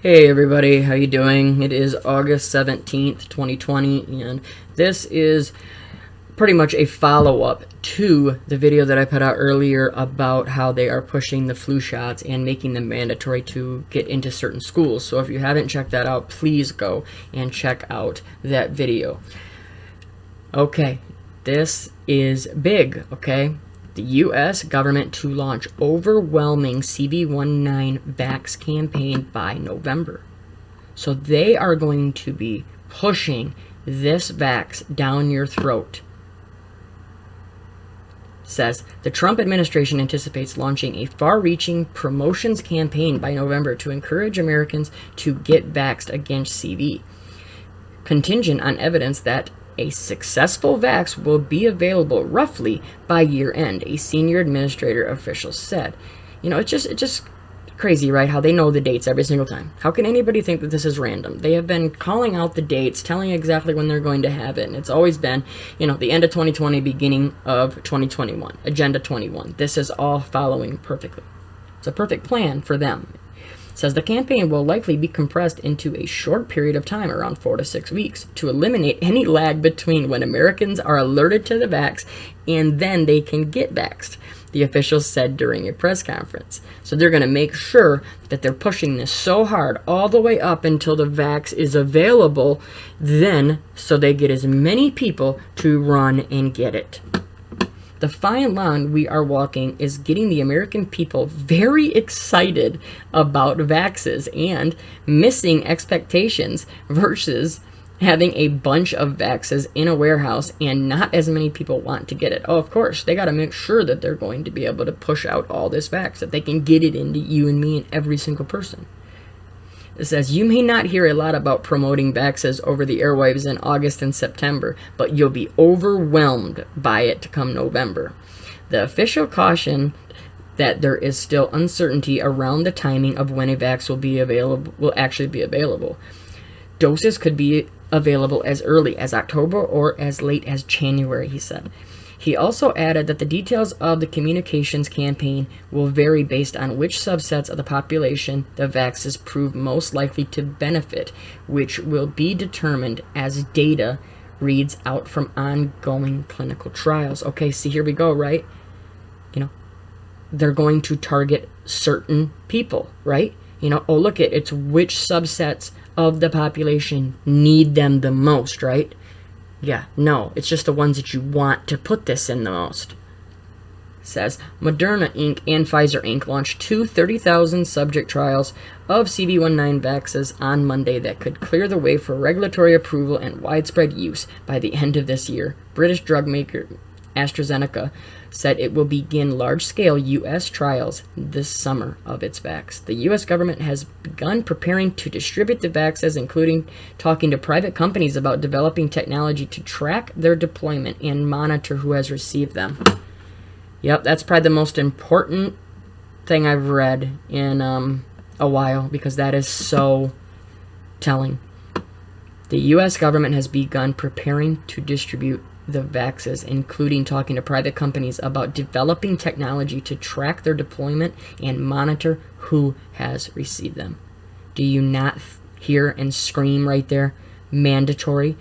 Hey everybody, how you doing? It is August 17th, 2020, and this is pretty much a follow-up to the video that I put out earlier about how they are pushing the flu shots and making them mandatory to get into certain schools. So if you haven't checked that out, please go and check out that video. Okay, this is big, okay? The U.S. government to launch overwhelming CV19 vax campaign by November. So they are going to be pushing this vax down your throat. It says, the Trump administration anticipates launching a far-reaching promotions campaign by November to encourage Americans to get vaxxed against CV, contingent on evidence that a successful vax will be available roughly by year end, a senior administrator official said. You know, it's just crazy, right? How they know the dates every single time. How can anybody think that this is random? They have been calling out the dates, telling exactly when they're going to have it, and it's always been, you know, the end of 2020, beginning of 2021, Agenda 21. This is all following perfectly. It's a perfect plan for them. Says the campaign will likely be compressed into a short period of time, around 4 to 6 weeks, to eliminate any lag between when Americans are alerted to the vax and then they can get vaxxed, the officials said during a press conference. So they're going to make sure that they're pushing this so hard all the way up until the vax is available, then so they get as many people to run and get it. The fine line we are walking is getting the American people very excited about vaxes and missing expectations versus having a bunch of vaxes in a warehouse and not as many people want to get it. Oh, of course, they got to make sure that they're going to be able to push out all this vax, that they can get it into you and me and every single person. It says, you may not hear a lot about promoting vaxes over the airwaves in August and September, but you'll be overwhelmed by it come November. The official cautioned that there is still uncertainty around the timing of when a vax will actually be available. Doses could be available as early as October or as late as January, he said. He also added that the details of the communications campaign will vary based on which subsets of the population the vaxes prove most likely to benefit, which will be determined as data reads out from ongoing clinical trials. Okay, see, here we go, right? You know, they're going to target certain people, right? You know, oh, look, it's which subsets of the population need them the most, right? Yeah, no, it's just the ones that you want to put this in the most. It says, Moderna Inc. and Pfizer Inc. launched two 30,000 subject trials of CV19 vaxes on Monday that could clear the way for regulatory approval and widespread use by the end of this year. British drug maker AstraZeneca said it will begin large-scale U.S. trials this summer of its vax. The U.S. government has begun preparing to distribute the vaxes, including talking to private companies about developing technology to track their deployment and monitor who has received them. Yep, that's probably the most important thing I've read in a while, because that is so telling. The U.S. government has begun preparing to distribute the vaxes, including talking to private companies about developing technology to track their deployment and monitor who has received them. Do you not hear and scream right there? Mandatory.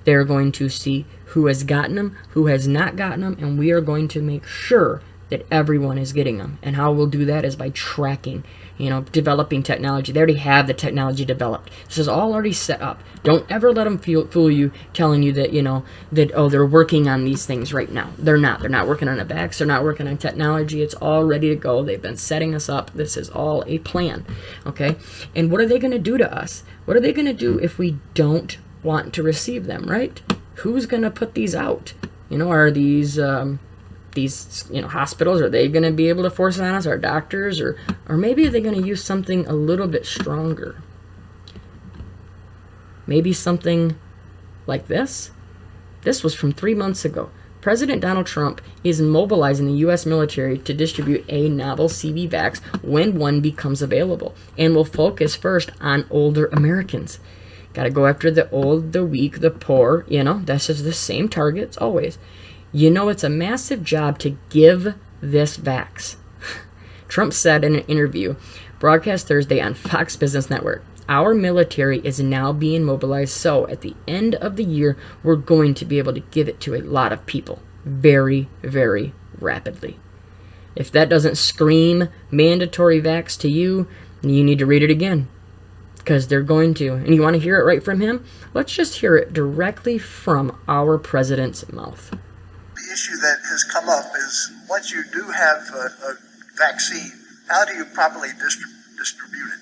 They're going to see who has gotten them, who has not gotten them, and we are going to make sure that everyone is getting them. And how we'll do that is by tracking, you know, developing technology. They already have the technology developed. This is all already set up. Don't ever let them fool you, telling you that, you know, that, oh, they're working on these things right now. They're not. They're not working on a vax. They're not working on technology. It's all ready to go. They've been setting us up. This is all a plan, okay? And what are they going to do to us? What are they going to do if we don't want to receive them, right? Who's going to put these out? You know, are these hospitals, are they going to be able to force it on us, our doctors, or maybe they're going to use something a little bit stronger? Maybe something like this? This was from 3 months ago. President Donald Trump is mobilizing the U.S. military to distribute a novel CV vax when one becomes available, and will focus first on older Americans. Got to go after the old, the weak, the poor, you know, that's just the same targets always. You know, it's a massive job to give this vax. Trump said in an interview broadcast Thursday on Fox Business Network, Our military is now being mobilized, so at the end of the year, we're going to be able to give it to a lot of people very, very rapidly. If that doesn't scream mandatory vax to you, you need to read it again, because they're going to. And you want to hear it right from him? Let's just hear it directly from our president's mouth. The issue that has come up is once you do have a vaccine, how do you properly distribute it?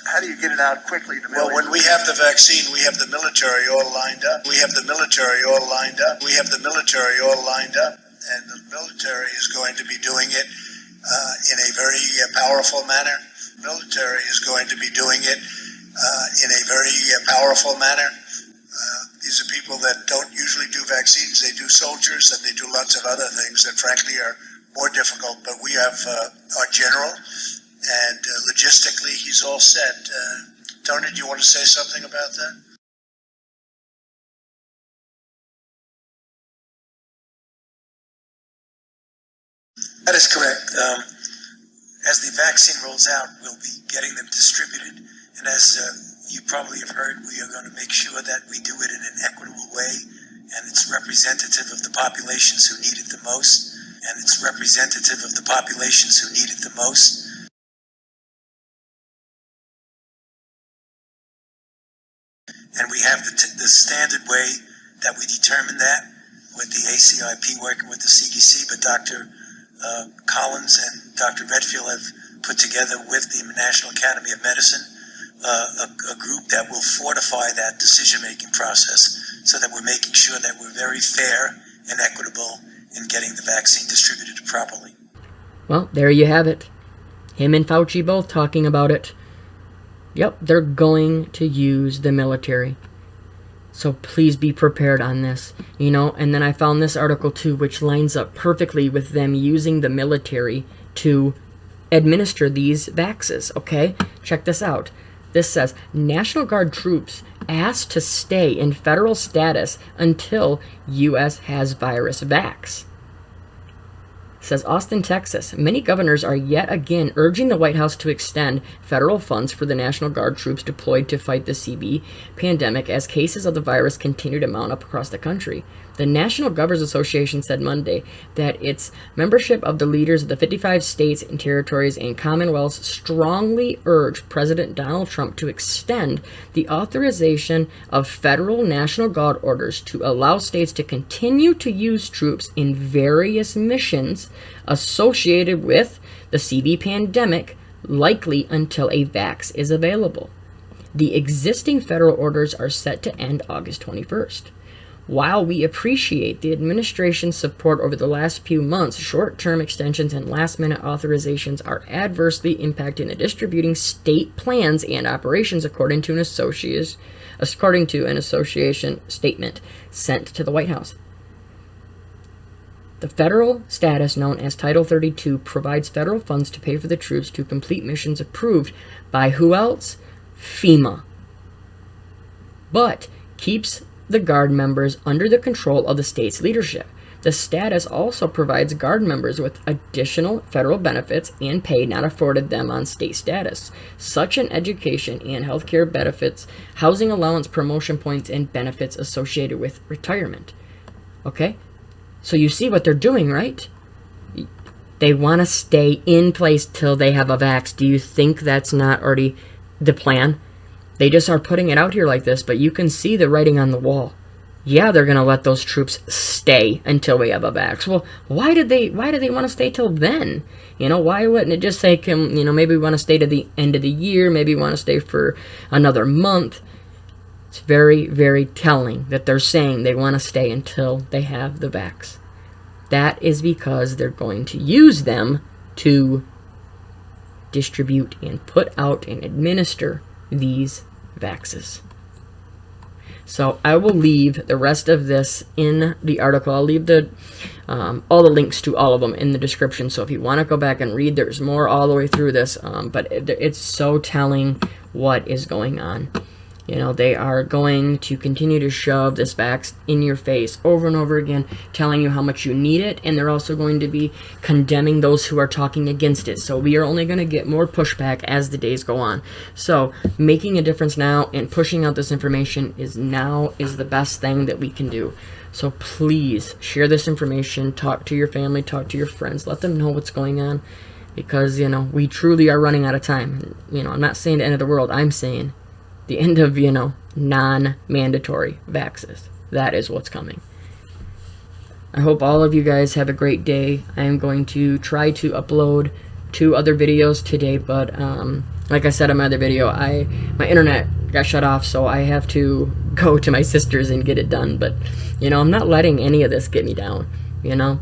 How do you get it out quickly to millions? Well, when we have the vaccine, we have the military all lined up. We have the military all lined up. We have the military all lined up. And the military is going to be doing it in a very powerful manner. The military is going to be doing it in a very powerful manner. These are people that don't usually do vaccines. They do soldiers and they do lots of other things that frankly are more difficult. But we have our general, and logistically he's all set. Tony, do you want to say something about that? That is correct. As the vaccine rolls out, we'll be getting them distributed. And as you probably have heard, we are going to make sure that we do it in an equitable way, and it's representative of the populations who need it the most. And it's representative of the populations who need it the most. And we have the standard way that we determine that with the ACIP working with the CDC, but Dr. Collins and Dr. Redfield have put together with the National Academy of Medicine a group that will fortify that decision-making process so that we're making sure that we're very fair and equitable in getting the vaccine distributed properly. Well, there you have it. Him and Fauci both talking about it. Yep, they're going to use the military. So please be prepared on this. You know, and then I found this article too, which lines up perfectly with them using the military to administer these vaxes, okay? Check this out. This says, National Guard troops asked to stay in federal status until U.S. has virus vax. It says, Austin, Texas. Many governors are yet again urging the White House to extend federal funds for the National Guard troops deployed to fight the CB pandemic as cases of the virus continue to mount up across the country. The National Governors Association said Monday that its membership of the leaders of the 55 states and territories and commonwealths strongly urged President Donald Trump to extend the authorization of federal National Guard orders to allow states to continue to use troops in various missions associated with the CB pandemic, likely until a vax is available. The existing federal orders are set to end August 21st. While we appreciate the administration's support over the last few months, short-term extensions and last-minute authorizations are adversely impacting the distributing state plans and operations, according to an association statement sent to the White House. The federal status known as Title 32 provides federal funds to pay for the troops to complete missions approved by who else? FEMA. But keeps the Guard members under the control of the state's leadership. The status also provides Guard members with additional federal benefits and pay not afforded them on state status, such as education and health care benefits, housing allowance, promotion points, and benefits associated with retirement. Okay? So you see what they're doing, right? They want to stay in place till they have a vax. Do you think that's not already the plan? They just are putting it out here like this, but you can see the writing on the wall. Yeah, they're going to let those troops stay until we have a vax. Well, why do they want to stay till then? You know, why wouldn't it just say, maybe we want to stay to the end of the year, maybe we want to stay for another month. It's very, very telling that they're saying they want to stay until they have the vax. That is because they're going to use them to distribute and put out and administer these vaxes. So I will leave the rest of this in the article. I'll leave all the links to all of them in the description. So if you want to go back and read, there's more all the way through this. But it's so telling what is going on. You know, they are going to continue to shove this vax in your face over and over again, telling you how much you need it, and they're also going to be condemning those who are talking against it. So we are only going to get more pushback as the days go on. So making a difference now and pushing out this information is the best thing that we can do. So please share this information, talk to your family, talk to your friends, let them know what's going on, because, you know, we truly are running out of time. You know, I'm not saying the end of the world, I'm saying the end of, you know, non-mandatory vaxes. That is what's coming. I hope all of you guys have a great day. I am going to try to upload 2 other videos today, but like I said in my other video, my internet got shut off, so I have to go to my sister's and get it done. But, you know, I'm not letting any of this get me down. You know,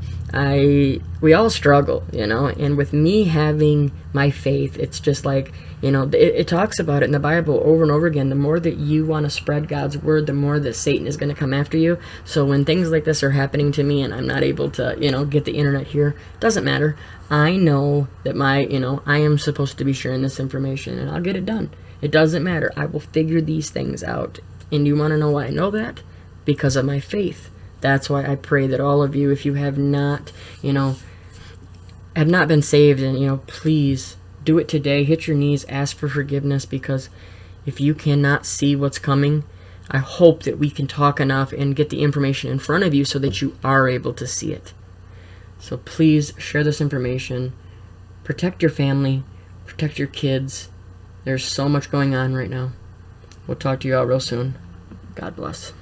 we all struggle, you know, and with me having my faith, it's just like, you know, it talks about it in the Bible over and over again. The more that you want to spread God's word, the more that Satan is going to come after you. So when things like this are happening to me and I'm not able to, you know, get the internet here, doesn't matter. I know that I am supposed to be sharing this information, and I'll get it done. It doesn't matter. I will figure these things out. And you want to know why I know that? Because of my faith. That's why I pray that all of you, if you have not, you know, have not been saved, and, you know, please do it today. Hit your knees, ask for forgiveness, because if you cannot see what's coming, I hope that we can talk enough and get the information in front of you so that you are able to see it. So please share this information. Protect your family. Protect your kids. There's so much going on right now. We'll talk to you all real soon. God bless.